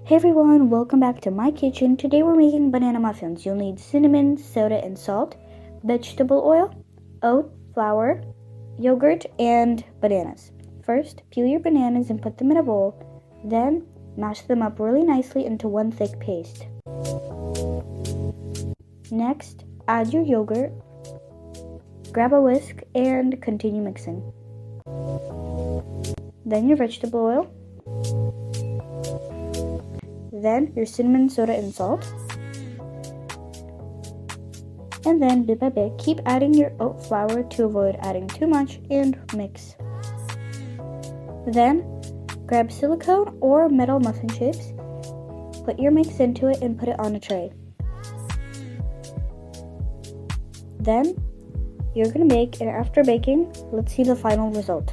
Hey everyone, welcome back to my kitchen. Today we're making banana muffins. You'll need cinnamon, soda, and salt, vegetable oil, oat, flour, yogurt, and bananas. First, peel your bananas and put them in a bowl. Then, mash them up really nicely into one thick paste. Next, add your yogurt, grab a whisk, and continue mixing. Then your vegetable oil. Then your cinnamon, soda, and salt. And then bit by bit, keep adding your oat flour to avoid adding too much and mix. Then grab silicone or metal muffin shapes, put your mix into it and put it on a tray. Then you're gonna bake, and after baking, let's see the final result.